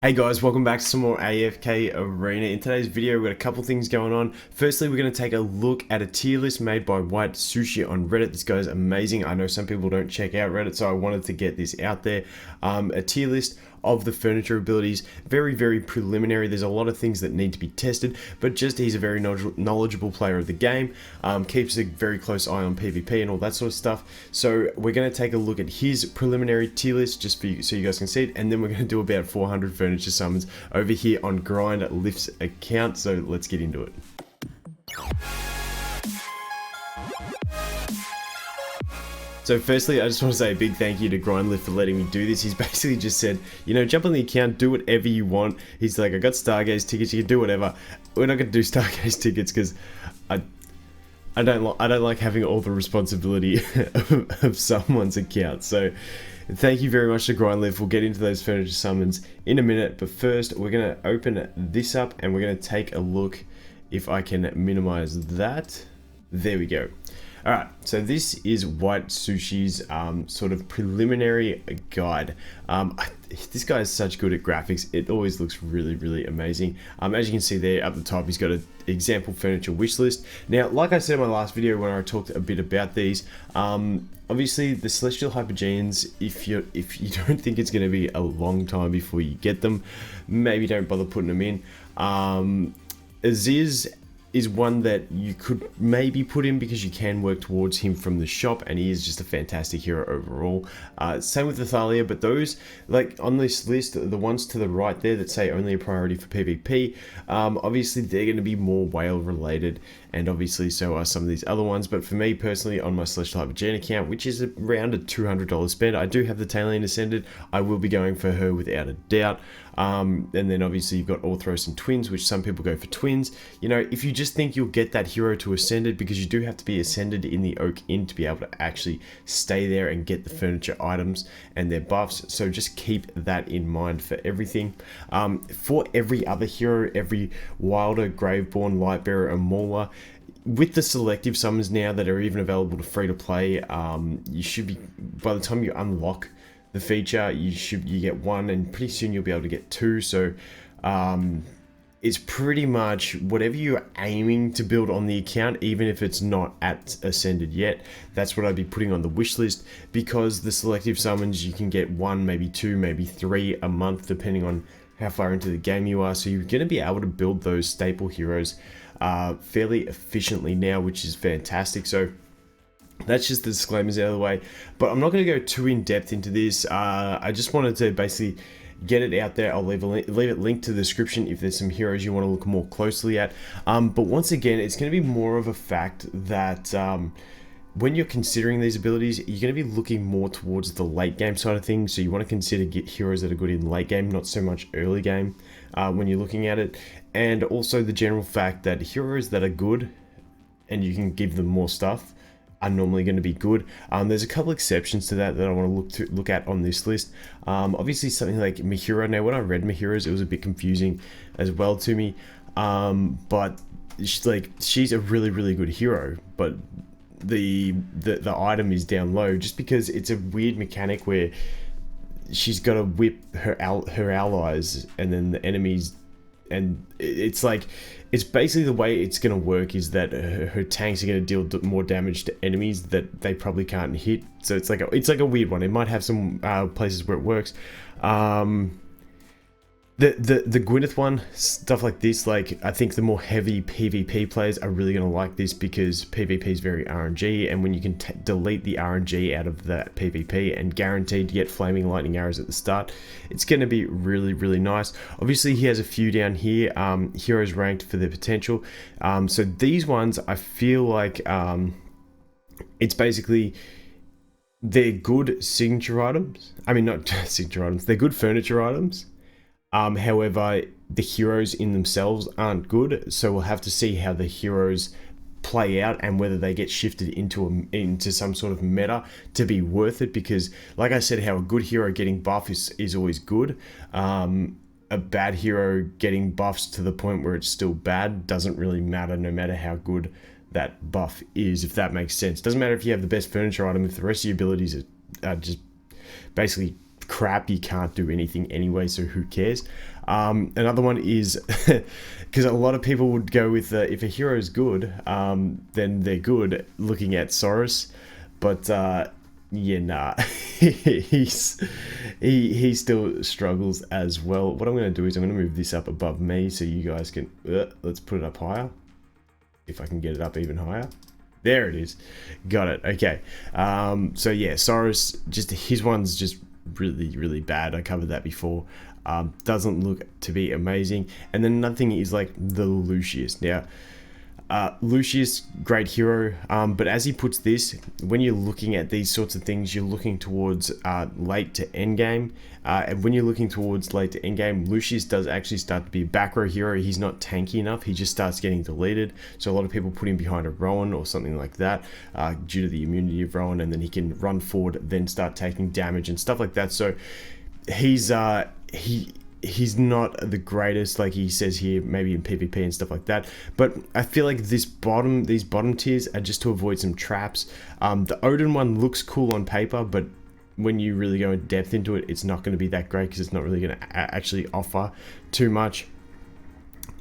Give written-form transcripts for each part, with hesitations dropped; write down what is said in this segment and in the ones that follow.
Hey guys, welcome back to some more AFK Arena. In today's video, we've got a couple things going on. Firstly, we're going to take a look at a tier list made by Whitesushii on Reddit. This guy's amazing. I know some people don't check out Reddit, so I wanted to get this out there. A tier list of the furniture abilities, very preliminary. There's a lot of things that need to be tested, but just he's a very knowledgeable player of the game, keeps a very close eye on PvP and all that sort of stuff. So we're going to take a look at his preliminary tier list just for you, so you guys can see it, and then we're going to do about 400 furniture summons over here on Grind Lift's account. So let's get into it. So firstly, I just want to say a big thank you to Grindlift for letting me do this. He's basically just said, you know, jump on the account, do whatever you want. He's like, I got Stargaze tickets, you can do whatever. We're not going to do Stargaze tickets because I don't like having all the responsibility of someone's account. So thank you very much to Grindlift. We'll get into those furniture summons in a minute. But first, we're going to open this up and we're going to take a look if I can minimize that. There we go. Alright, so this is Whitesushii's sort of preliminary guide. This guy is such good at graphics, it always looks really amazing. As you can see there at the top, he's got an example furniture wish list. Now, like I said in my last video when I talked a bit about these, obviously the Celestial Hypergenes, if you don't think it's going to be a long time before you get them, maybe don't bother putting them in. Aziz is one that you could maybe put in because you can work towards him from the shop, and he is just a fantastic hero overall. Same with Thalia, but those, like on this list, the ones to the right there that say only a priority for PvP, obviously they're going to be more whale related, and obviously so are some of these other ones. But for me personally, on my Celestial Hypergene account, which is around a $200 spend, I do have the Talion Ascended. I will be going for her without a doubt. And then obviously you've got Orthros and Twins, which some people go for Twins. You know, if you just think you'll get that hero to Ascended, because you do have to be Ascended in the Oak Inn to be able to actually stay there and get the furniture items and their buffs. So just keep that in mind for everything. For every other hero, every Wilder, Graveborn, Lightbearer, and Mauler, with the selective summons now that are even available to free to play, you should be, by the time you unlock the feature, you get one, and pretty soon you'll be able to get two. So it's pretty much whatever you're aiming to build on the account, even if it's not at Ascended yet, that's what I'd be putting on the wish list, because the selective summons, you can get one, maybe two, maybe three a month, depending on how far into the game you are. So you're going to be able to build those staple heroes fairly efficiently now, which is fantastic. So that's just the disclaimers out of the way, but I'm not going to go too in depth into this. I just wanted to basically get it out there. I'll leave it linked to the description if there's some heroes you want to look more closely at. But once again, it's going to be more of a fact that when you're considering these abilities, you're going to be looking more towards the late game side of things. So you want to consider heroes that are good in late game, not so much early game when you're looking at it. And also the general fact that heroes that are good and you can give them more stuff are normally going to be good. There's a couple exceptions to that I want to look at on this list. Obviously something like Mihira. Now when I read Mihira's, it was a bit confusing as well to me, but she's a really good hero, but the item is down low just because it's a weird mechanic where she's got to whip her allies and then the enemies, and it's like, it's basically the way it's going to work is that her tanks are going to deal more damage to enemies that they probably can't hit. So it's like a weird one. It might have some places where it works. The Gwyneth one, stuff like this, like I think the more heavy PvP players are really going to like this, because PvP is very RNG, and when you can delete the RNG out of that PvP and guaranteed to get flaming lightning arrows at the start, it's going to be really nice. Obviously he has a few down here, heroes ranked for their potential. So these ones, I feel like it's basically, they're good signature items. I mean, not signature items, they're good furniture items. However, the heroes in themselves aren't good, so we'll have to see how the heroes play out and whether they get shifted into some sort of meta to be worth it. Because, like I said, how a good hero getting buff is always good. A bad hero getting buffs to the point where it's still bad doesn't really matter, no matter how good that buff is, if that makes sense. Doesn't matter if you have the best furniture item if the rest of your abilities are just basically crap, you can't do anything anyway, so who cares? Another one is, because a lot of people would go with, if a hero is good, then they're good, looking at Soros, but yeah, nah, he still struggles as well. What I'm going to do is I'm going to move this up above me so you guys can, let's put it up higher, if I can get it up even higher. There it is. Got it. Okay. So yeah, Soros, just his one's just really, really bad. I covered that before. Doesn't look to be amazing. And then another thing is like the Lucius. Now, Lucius, great hero, but as he puts this, when you're looking at these sorts of things, you're looking towards late to end game, and when you're looking towards late to end game, Lucius does actually start to be a back row hero. He's not tanky enough. He just starts getting deleted, so a lot of people put him behind a Rowan or something like that, due to the immunity of Rowan, and then he can run forward, then start taking damage and stuff like that. So he's not the greatest, like he says here, maybe in PvP and stuff like that, but I feel like these bottom tiers are just to avoid some traps. The Odin one looks cool on paper, but when you really go in depth into it, it's not going to be that great because it's not really going to actually offer too much.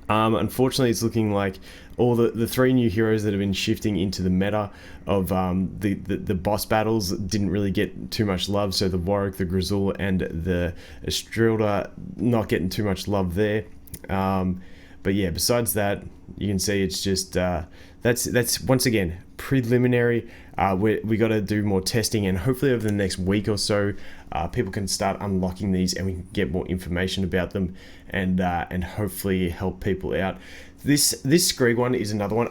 Unfortunately, it's looking like all the three new heroes that have been shifting into the meta of the boss battles didn't really get too much love. So the Warwick, the Grizzle, and the Estrilda not getting too much love there. But yeah, besides that, you can see it's just that's once again preliminary. We got to do more testing, and hopefully over the next week or so, people can start unlocking these, and we can get more information about them, and hopefully help people out. This Skrig one is another one.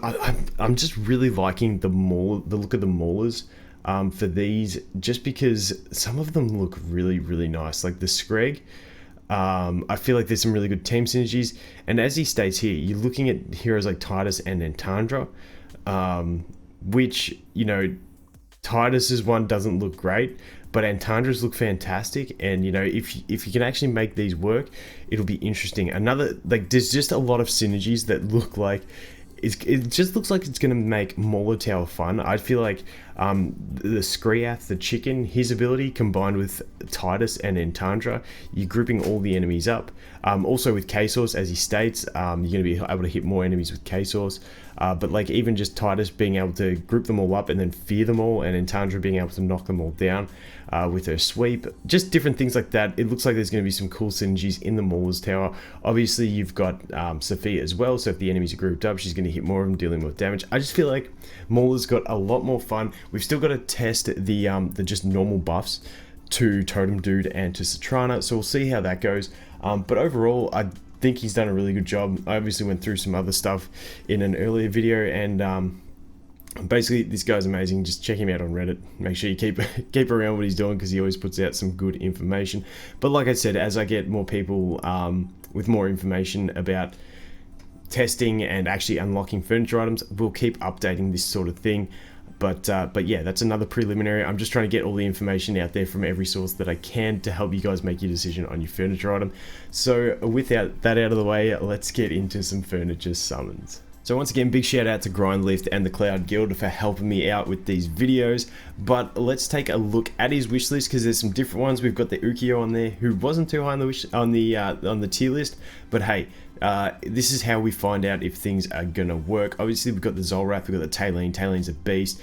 I'm just really liking the look of the maulers for these, just because some of them look really, really nice. Like the Skrig, I feel like there's some really good team synergies, and as he states here, you're looking at heroes like Titus and Antandra, which, you know, Titus's one doesn't look great, but Antandra's look fantastic, and you know, if you can actually make these work, it'll be interesting. Another, like, there's just a lot of synergies that look like it just looks like it's going to make Mauler Tower fun. I feel like the Skriath, the chicken, his ability combined with Titus and Antandra, you're grouping all the enemies up. Also with K-Source, as he states, you're going to be able to hit more enemies with K-Source. But like even just Titus being able to group them all up and then fear them all, and Antandra being able to knock them all down with her sweep, just different things like that. It looks like there's going to be some cool synergies in the Mauler's Tower. Obviously you've got Sophia as well, so if the enemies are grouped up, she's going to hit more of them, dealing more damage. I just feel like Mauler's got a lot more fun. We've still got to test the just normal buffs to Totem Dude and to Citrana, so we'll see how that goes. But overall, I think he's done a really good job. I obviously went through some other stuff in an earlier video, and basically this guy's amazing. Just check him out on Reddit. Make sure you keep around what he's doing, because he always puts out some good information. But like I said, as I get more people with more information about testing and actually unlocking furniture items, we'll keep updating this sort of thing. But yeah, that's another preliminary. I'm just trying to get all the information out there from every source that I can to help you guys make your decision on your furniture item. So with that out of the way, let's get into some furniture summons. So once again, big shout out to Grindlift and the Cloud Guild for helping me out with these videos. But let's take a look at his wish list, because there's some different ones. We've got the Ukyo on there, who wasn't too high on the tier list, but hey, this is how we find out if things are gonna work. Obviously, we've got the Zolrath, we've got the Talene. Talene's a beast.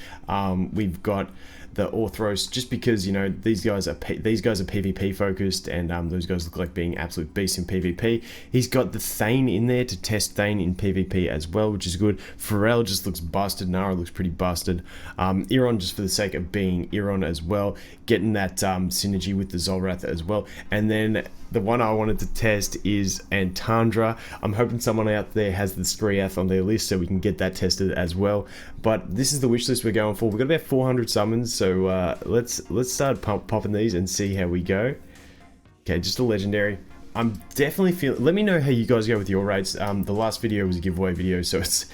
We've got the Orthros, just because, you know, these guys are PvP focused, and those guys look like being absolute beasts in PvP. He's got the Thane in there to test Thane in PvP as well, which is good. Pharrell just looks busted. Nara looks pretty busted. Iron, just for the sake of being Iron as well, getting that synergy with the Zolrath as well. And then the one I wanted to test is Antandra. I'm hoping someone out there has the Skriath on their list, so we can get that tested as well. But this is the wish list we're going for. We've got about 400 summons, so let's start popping these and see how we go. Okay, just a legendary. I'm definitely feeling. Let me know how you guys go with your rates. The last video was a giveaway video, so it's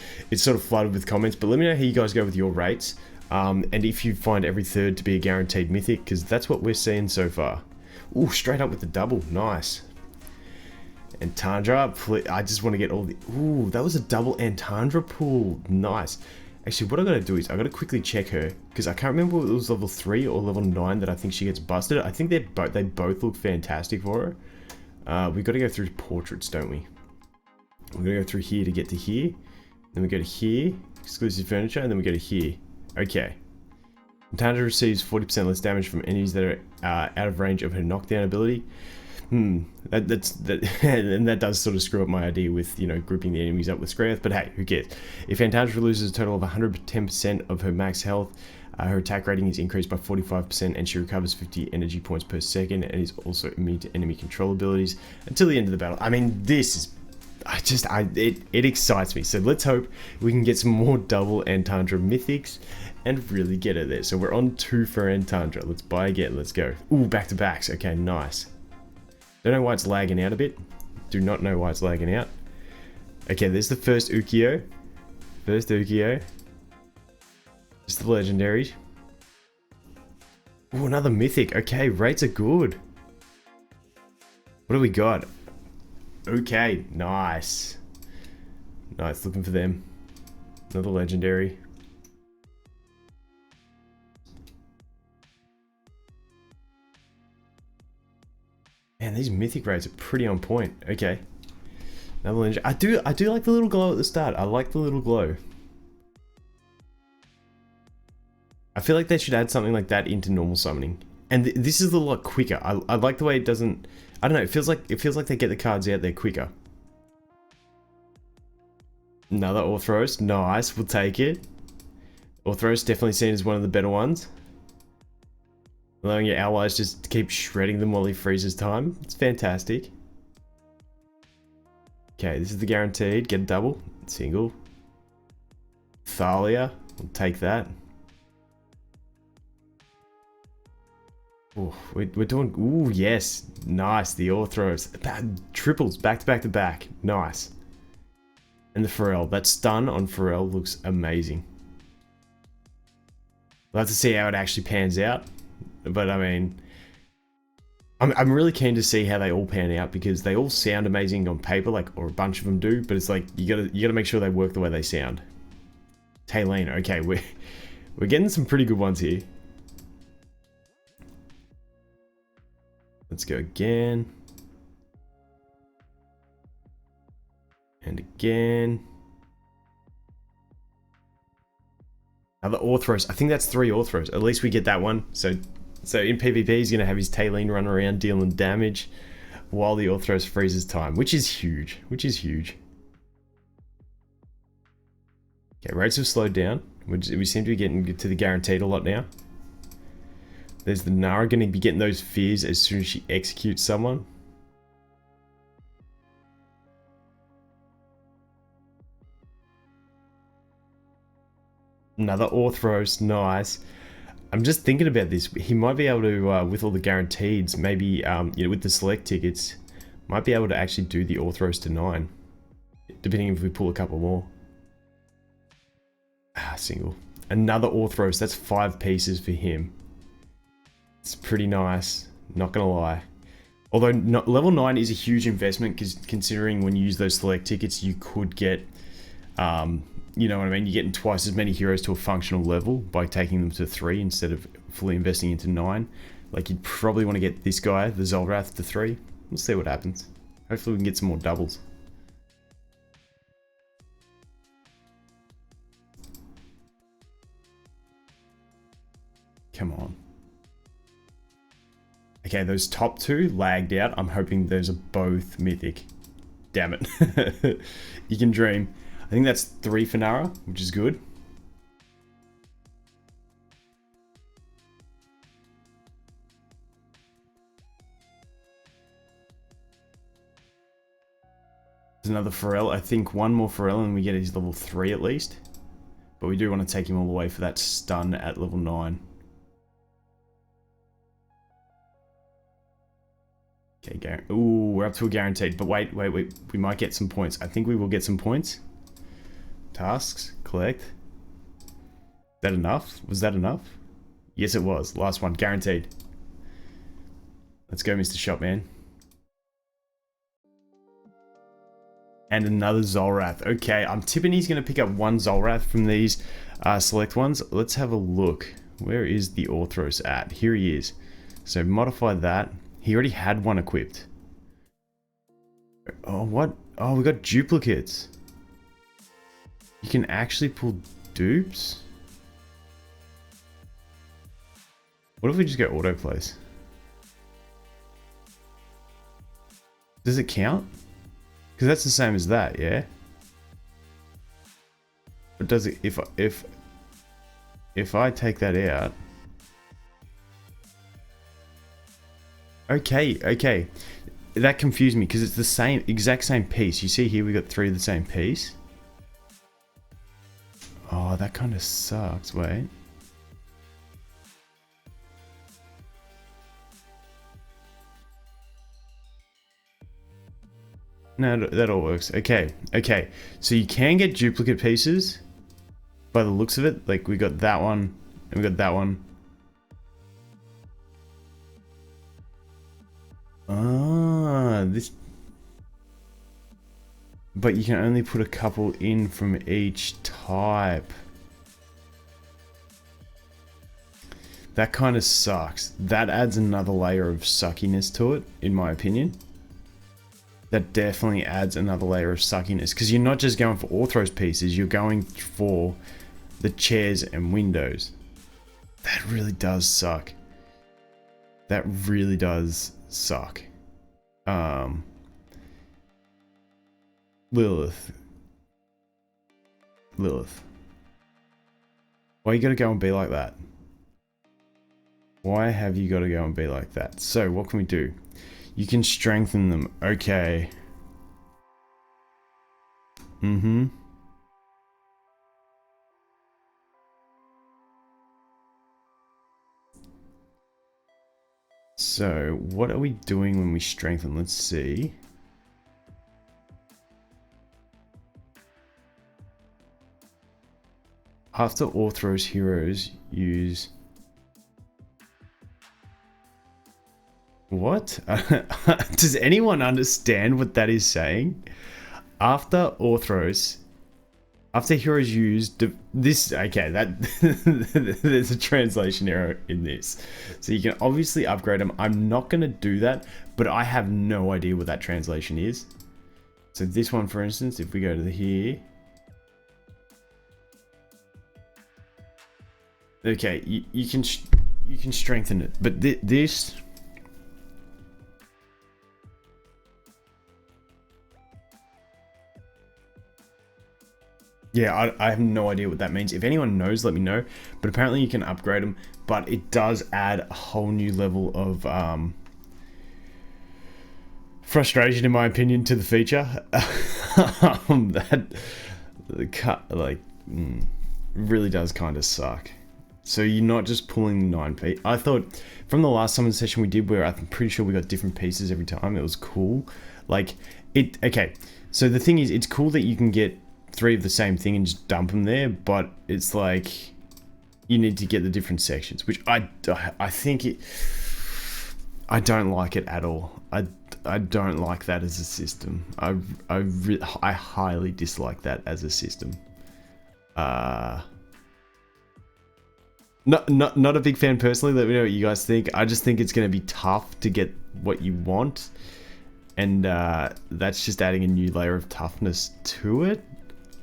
sort of flooded with comments. But let me know how you guys go with your rates, and if you find every third to be a guaranteed mythic, because that's what we're seeing so far. Ooh, straight up with the double, nice. Antandra, I just want to get all the. Ooh, that was a double Antandra pool, nice. Actually, what I gotta do is I gotta quickly check her, because I can't remember if it was level 3 or level 9 that I think she gets busted. I think they both look fantastic for her. We gotta go through portraits, don't we? We're gonna go through here to get to here. Then we go to here, exclusive furniture, and then we go to here. Okay. Tundra receives 40% less damage from enemies that are out of range of her knockdown ability. That's and that does sort of screw up my idea with, you know, grouping the enemies up with Scrath, but hey, who cares? If Fantandra loses a total of 110% of her max health, her attack rating is increased by 45% and she recovers 50 energy points per second and is also immune to enemy control abilities until the end of the battle. I mean, this is... it excites me. So let's hope we can get some more double Antandra mythics and really get it there. So we're on 2 for Antandra. Let's buy again. Let's go. Ooh, back to backs. Okay, nice. Don't know why it's lagging out a bit. Do not know why it's lagging out. Okay, there's the first Ukiyo. First Ukiyo. Just the legendaries. Ooh, another mythic. Okay, rates are good. What do we got? Okay, nice. Nice, looking for them. Another legendary. Man, these mythic rates are pretty on point. Okay. Another legendary. I do like the little glow at the start. I like the little glow. I feel like they should add something like that into normal summoning. And this is a lot quicker. I like the way it doesn't... I don't know, it feels like they get the cards out there quicker. Another Orthros, nice, we'll take it. Orthros definitely seen as one of the better ones. Allowing your allies just to keep shredding them while he freezes time. It's fantastic. Okay, this is the guaranteed. Get a double, single. Thalia, we'll take that. Ooh, we're doing... Ooh, yes. Nice, the Orthros. Triples, back to back to back. Nice. And the Pharrell. That stun on Pharrell looks amazing. We'll have to see how it actually pans out. But, I mean... I'm really keen to see how they all pan out, because they all sound amazing on paper, like, or a bunch of them do, but it's like, you gotta make sure they work the way they sound. Taylene, okay, we're getting some pretty good ones here. Let's go again. And again. Another Orthros. I think that's 3 Orthros. At least we get that one. So in PvP, he's going to have his Taylene run around dealing damage while the Orthros freezes time, which is huge. Which is huge. Okay, rates have slowed down. We seem to be getting to the guaranteed a lot now. There's the Nara going to be getting those fears as soon as she executes someone. Another Orthros, nice. I'm just thinking about this. He might be able to, with all the guaranteeds, maybe, you know, with the select tickets, might be able to actually do the Orthros to 9. Depending if we pull a couple more. Ah, single. Another Orthros, that's 5 pieces for him. It's pretty nice, not gonna lie. Although level 9 is a huge investment, because considering when you use those select tickets, you could get, you know what I mean, you're getting twice as many heroes to a functional level by taking them to 3 instead of fully investing into 9. Like, you'd probably want to get this guy, the Zolrath, to 3. We'll see what happens. Hopefully we can get some more doubles. Come on. Okay, those top 2 lagged out. I'm hoping those are both mythic. Damn it. You can dream. I think that's 3 for Nara, which is good. There's another Pharrell. I think 1 more Pharrell and we get his level 3 at least. But we do want to take him all the way for that stun at level 9. Okay, ooh, we're up to a guaranteed. But wait. We might get some points. I think we will get some points. Tasks, collect. Is that enough? Was that enough? Yes, it was. Last one, guaranteed. Let's go, Mr. Shopman. And another Zolrath. Okay, I'm tipping he's going to pick up one Zolrath from these select ones. Let's have a look. Where is the Orthros at? Here he is. So modify that. He already had one equipped. Oh, what? Oh, we got duplicates. You can actually pull dupes? What if we just go autoplace? Does it count? Because that's the same as that, yeah? But does it, if I take that out... Okay. That confused me because it's the same, exact same piece. You see here we got 3 of the same piece. Oh, that kind of sucks. Wait. No, that all works. Okay. So you can get duplicate pieces by the looks of it. Like we got that one and we got that one. Ah, this... But you can only put a couple in from each type. That kind of sucks. That adds another layer of suckiness to it, in my opinion. That definitely adds another layer of suckiness. Because you're not just going for Orthros pieces, you're going for the chairs and windows. That really does suck. That really does suck. Lilith. Why you gotta go and be like that? Why have you gotta go and be like that? So, what can we do? You can strengthen them. Okay. So, what are we doing when we strengthen? Let's see. After Orthros heroes use... What? Does anyone understand what that is saying? After Orthros... After heroes use this... Okay, that... there's a translation error in this. So you can obviously upgrade them. I'm not going to do that, but I have no idea what that translation is. So this one, for instance, if we go to here... Okay, you can strengthen it, but this... Yeah, I have no idea what that means. If anyone knows, let me know. But apparently you can upgrade them, but it does add a whole new level of frustration, in my opinion, to the feature. That the cut really does kind of suck. So you're not just pulling 9 pieces. I thought from the last summon session we did, where I'm pretty sure we got different pieces every time. It was cool. Like it. Okay, so the thing is, it's cool that you can get 3 of the same thing and just dump them there, but it's like you need to get the different sections, which I think it... I don't like it at all. I don't like that as a system. I highly dislike that as a system. Not a big fan personally. Let me know what you guys think. I just think it's going to be tough to get what you want, and that's just adding a new layer of toughness to it.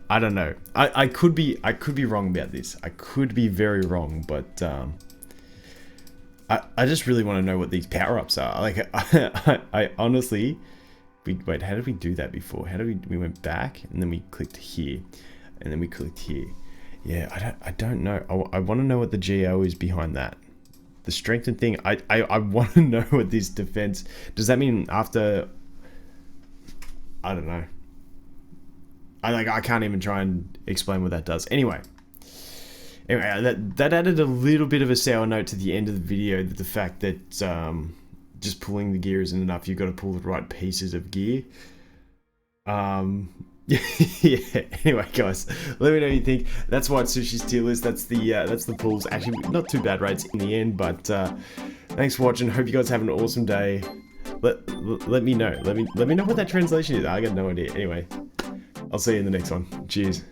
I don't know. I could be wrong about this. I could be very wrong, but I just really want to know what these power-ups are. Like I honestly... Wait, how did we do that before? How did we went back and then we clicked here and then we clicked here. Yeah, I don't know. I want to know what the GO is behind that. The strengthened thing. I want to know what this defense... Does that mean after... I don't know. I can't even try and explain what that does. Anyway, that added a little bit of a sour note to the end of the video. The fact that just pulling the gear isn't enough. You've got to pull the right pieces of gear. Yeah. Anyway, guys, let me know what you think. That's Whitesushii's tier list. That's the pulls. Actually, not too bad rates in the end. But thanks for watching. Hope you guys have an awesome day. Let me know. Let me know what that translation is. I got no idea. Anyway. I'll see you in the next one. Cheers.